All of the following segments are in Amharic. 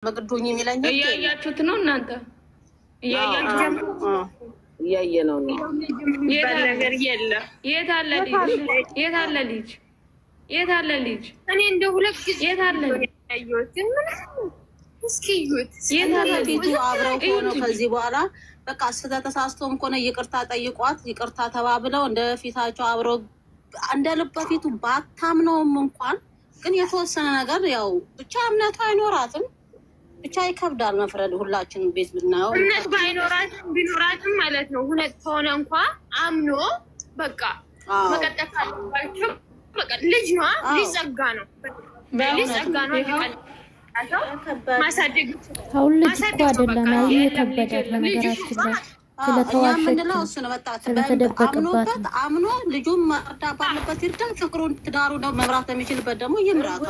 በግዱኝ የሚለኝ እያያችሁት ነው እናንተ እያያችሁት እያየነው ነው። ነገር የለም። የት አለ ልጅ? የት አለ ልጅ? እኔ እንደ ሁለት ጊዜ የት አለ ያዩት እስኪዩት የት አለ ልጅ? አብረው ሆነው ከዚህ በኋላ በቃ ስለተሳስተውም ከሆነ ይቅርታ ጠይቋት፣ ይቅርታ ተባብለው እንደ ፊታቸው አብረው እንደ ልብ በፊቱ ባታምነውም እንኳን ግን የተወሰነ ነገር ያው ብቻ እምነቱ አይኖራትም። ብቻ ይከብዳል መፍረድ። ሁላችንም ቤት ብናየው እምነት ቢኖራትም ማለት ነው ሁለት ከሆነ እንኳን አምኖ በቃ መቀጠል ካለባቸው በቃ ልጅ ነው ሊዘጋ ነው ማሳደግ ልጅ እኮ አይደለም የከበዳት ለነገራችን ላይ ስለተደበቀባት አምኖ ልጁን መርዳ ባለበት ይርዳ። ፍቅሩን ትዳሩ ነው መምራት የሚችልበት ደግሞ ይምራታ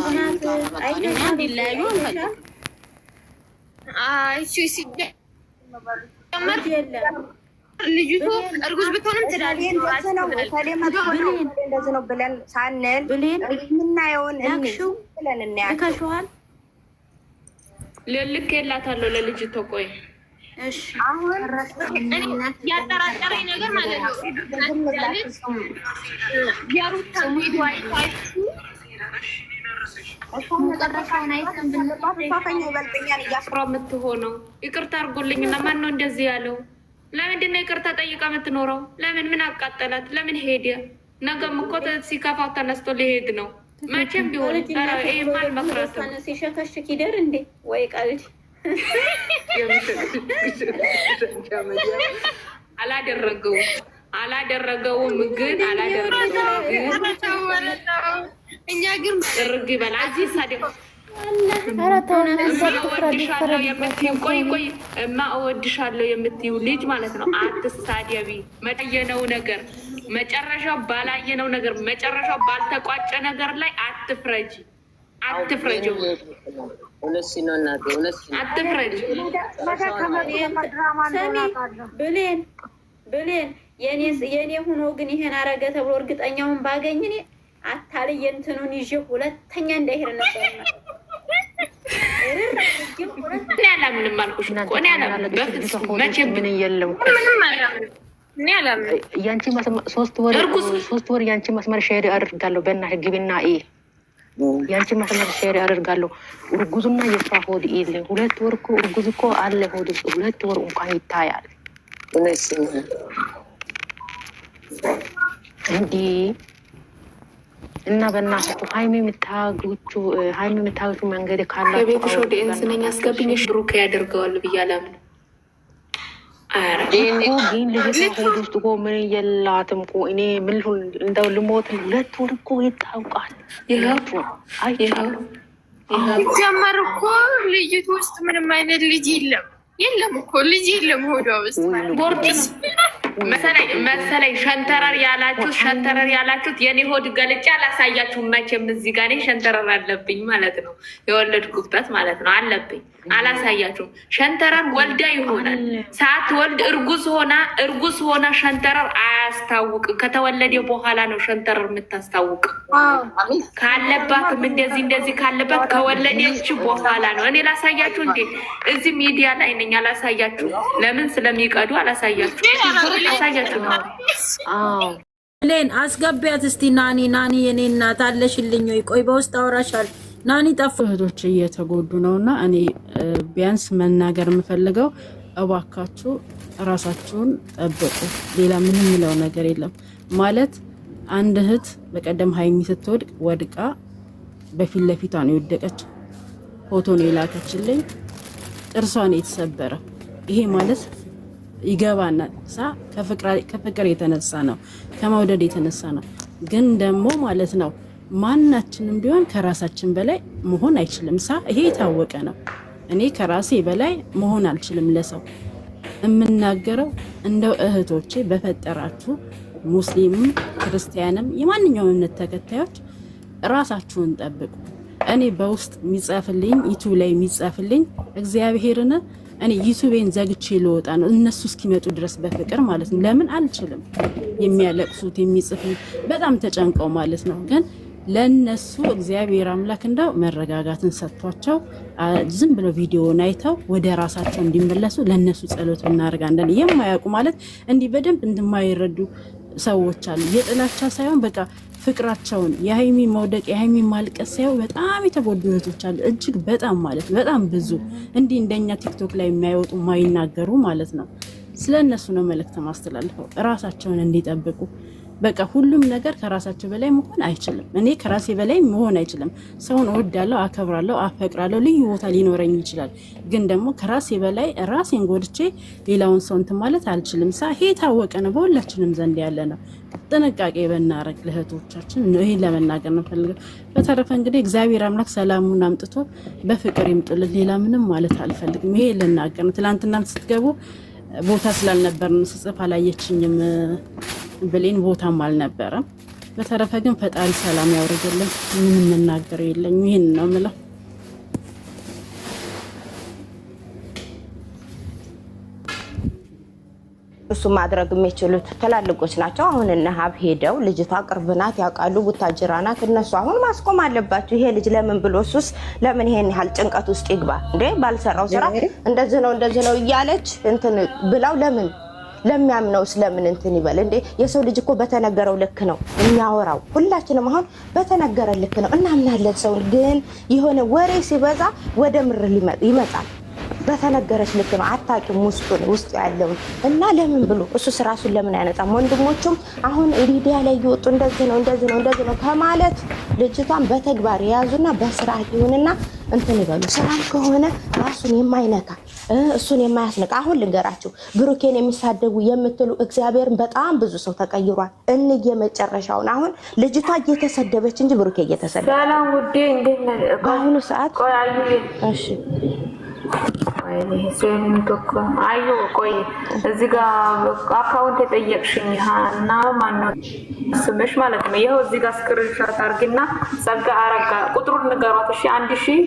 ሊለያዩ አንፈልግም። ልጅቱ እርጉዝ ብትሆንም ትዳር እንደዚህ ነው ብለን ሳንል የምናየውን ብለን እናያለን። ልክ የላታለሁ ለልጅቷ። ቆይ እሺ አሁን ያጠራጠረኝ ነገር ማለት ነው ያሩታ ቪዲዮ አይታችሁ መጨረሻውን አይተን ብንባት ፋፈኛ ይበልጥኛል የምትሆነው ይቅርታ አድርጎልኝና ማን ነው እንደዚህ ያለው? ለምንድን ነው ይቅርታ ጠይቃ የምትኖረው? ለምን ምን አቃጠላት? ለምን ሄደ? ነገም እኮ ሲከፋው ተነስቶ ሊሄድ ነው። መቼም ቢሆን ይሄማል መክራትም ሲሸከሽክ ይደር እንዴ ወይ ቀልድ አላደረገውም ግን እኛ ግን ጥርግ ይበላ እዚህ ሳደው እወድሻለሁ የምትይው ልጅ ማለት ነው። አትሳደቢ። መጠየነው ነገር መጨረሻው ባላየነው ነገር መጨረሻው ባልተቋጨ ነገር ላይ አትፍረጂ። አትፍረጂ። ብሌን የኔ ሆኖ ግን ይሄን አረገ ተብሎ እርግጠኛውን ባገኝ እኔ አታልዬ እንትኑን ይዤ ሁለተኛ እንዳይሄድ ነበር። እኔ አላምንም አልኩሽ እኮ እኔ አላምንም። በፍጹም መቼም ምን የለም እኮ እኔ አላምንም። ያንቺ ሶስት ወር ያንቺ መስመር ሼር አድርጋለሁ። በእናትህ ግቢና ያንቺ መስመር ሼር አድርጋለሁ። እርጉዝና የሷ ሆድ ይልኝ 2 ወር እኮ እርጉዝ እኮ አለ ሆድ 2 ወር እንኳን ይታያል። እንዲህ እና በእናትህ ሃይሚ የምታገቹ መንገድ ካላ ቤትሽ ወደ እንስነኝ አስገብኝሽ ብሩክ ያደርገዋል ብዬ አላምንም። ግን ልጅቷ ሆድ ውስጥ እኮ ምን የላትም እኮ እኔ ምን እንደው ልሞት 2 ወር እኮ ይታውቃል። ጀመር እኮ ልጅቱ ውስጥ ምንም አይነት ልጅ የለም እኮ ልጅ የለም ሆዷ ውስጥ ቦርጭ መሰለኝ ሸንተረር ያላችሁት የኔ ሆድ ገልጬ አላሳያችሁም። መቼም እዚህ ጋር እኔ ሸንተረር አለብኝ ማለት ነው። የወለድኩበት ማለት ነው አለብኝ። አላሳያችሁም። ሸንተረር ወልዳ ይሆናል ሳትወልድ እርጉዝ ሆና ሸንተረር አያስታውቅም። ከተወለደ በኋላ ነው ሸንተረር የምታስታውቅ። ካለባትም እንደዚህ ካለባት ከወለደች በኋላ ነው። እኔ ላሳያችሁ እንዴ እዚህ ሚዲያ ላይ ነኝ። አላሳያችሁ ለምን ስለሚቀዱ አላሳያችሁ። ሌን አስገቢያት እስቲ ናኒ የኔ እናት አለሽልኝ ወይ? ቆይ በውስጥ አወራሻል። ናኒ ጠፉ። እህቶች እየተጎዱ ነውና እኔ ቢያንስ መናገር የምፈልገው እባካችሁ ራሳችሁን ጠብቁ። ሌላ ምንም የሚለው ነገር የለም። ማለት አንድ እህት በቀደም ሃይሚ ስትወድቅ ወድቃ በፊት ለፊቷ ነው የወደቀች። ፎቶ ነው የላከችልኝ። ጥርሷ ነው የተሰበረ። ይሄ ማለት ይገባናል። ከፍቅር የተነሳ ነው፣ ከመውደድ የተነሳ ነው። ግን ደግሞ ማለት ነው ማናችንም ቢሆን ከራሳችን በላይ መሆን አይችልም። ይሄ የታወቀ ነው። እኔ ከራሴ በላይ መሆን አልችልም። ለሰው የምናገረው እንደው እህቶቼ በፈጠራችሁ ሙስሊምም ክርስቲያንም የማንኛውም እምነት ተከታዮች ራሳችሁን ጠብቁ። እኔ በውስጥ የሚጻፍልኝ ዩቲዩብ ላይ የሚጻፍልኝ እግዚአብሔርን እኔ ዩቲዩቤን ዘግቼ ልወጣ ነው እነሱ እስኪመጡ ድረስ በፍቅር ማለት ነው። ለምን አልችልም። የሚያለቅሱት የሚጽፉት በጣም ተጨንቀው ማለት ነው። ግን ለነሱ እግዚአብሔር አምላክ እንደው መረጋጋትን ሰጥቷቸው ዝም ብለው ቪዲዮውን አይተው ወደ ራሳቸው እንዲመለሱ ለነሱ ጸሎት እናደርጋለን። የማያውቁ ማለት እንዲህ በደንብ እንደማይረዱ ሰዎች አሉ። የጥላቻ ሳይሆን በቃ ፍቅራቸውን የሀይሚ መውደቅ የሀይሚ ማልቀስ ሳይሆን በጣም የተጎዱ እህቶች አሉ። እጅግ በጣም ማለት በጣም ብዙ እንዲህ እንደኛ ቲክቶክ ላይ የሚያወጡ ማይናገሩ ማለት ነው። ስለ እነሱ ነው መልእክት ማስተላልፈው፣ ራሳቸውን እንዲጠብቁ። በቃ ሁሉም ነገር ከራሳቸው በላይ መሆን አይችልም። እኔ ከራሴ በላይ መሆን አይችልም። ሰውን እወዳለሁ፣ አከብራለሁ፣ አፈቅራለሁ፣ ልዩ ቦታ ሊኖረኝ ይችላል። ግን ደግሞ ከራሴ በላይ ራሴን ጎድቼ ሌላውን ሰው እንትን ማለት አልችልም። ይሄ የታወቀ ነው፣ በሁላችንም ዘንድ ያለ ነው። ጥንቃቄ በናረግ ለእህቶቻችን ይሄን ለመናገር ነው ፈልገው። በተረፈ እንግዲህ እግዚአብሔር አምላክ ሰላሙን አምጥቶ በፍቅር ይምጡልን። ሌላ ምንም ማለት አልፈልግም። ይሄ ልናገር ነው። ትናንትና ስትገቡ ቦታ ስላልነበርን ስጽፍ አላየችኝም ብሌን ቦታም አልነበረም። በተረፈ ግን ፈጣሪ ሰላም ያውርድልን። ምንም መናገር የለኝም። ይሄን ነው የምለው። እሱ ማድረግ የሚችሉት ትላልቆች ናቸው። አሁን እነ ሀብ ሄደው ልጅቷ ቅርብ ናት፣ ያውቃሉ፣ ቡታጅራ ናት። እነሱ አሁን ማስቆም አለባቸው። ይሄ ልጅ ለምን ብሎስ ለምን ይሄን ያህል ጭንቀት ውስጥ ይግባ እንዴ? ባልሰራው ስራ እንደዚህ ነው እያለች እንትን ብላው ለምን ለሚያምነው ስለምን እንትን ይበል እንዴ? የሰው ልጅ እኮ በተነገረው ልክ ነው የሚያወራው። ሁላችንም አሁን በተነገረ ልክ ነው እናምናለን። ሰው ግን የሆነ ወሬ ሲበዛ ወደ ምር ይመጣል። በተነገረች ልክ ነው። አታውቂም ውስጡ ያለውን እና ለምን ብሎ እሱ ራሱን ለምን አያነጻም? ወንድሞቹም አሁን ሚዲያ ላይ እየወጡ እንደዚህ ነው ከማለት ልጅቷን በተግባር የያዙና በስርዓት ይሁንና እንትን ይበሉ። ስራም ከሆነ ራሱን የማይነካ እሱን የማያስነካ። አሁን ልንገራችሁ፣ ብሩኬን የሚሳደቡ የምትሉ እግዚአብሔርን በጣም ብዙ ሰው ተቀይሯል። የመጨረሻውን አሁን ልጅቷ እየተሰደበች እንጂ ብሩኬ እየተሰደበ ሰላም ውዴ፣ እንዴት ነህ? በአሁኑ ሰዓት እሺ አዩ ቆይ እዚህ ጋር አካውንት የጠየቅሽኝ እና ማነው ስምሽ ማለት ነው? ይኸው እዚህ ጋር ስክሪንሾት አድርጊና ጸጋ አረጋ ቁጥሩን ንገሯት እሺ። 1000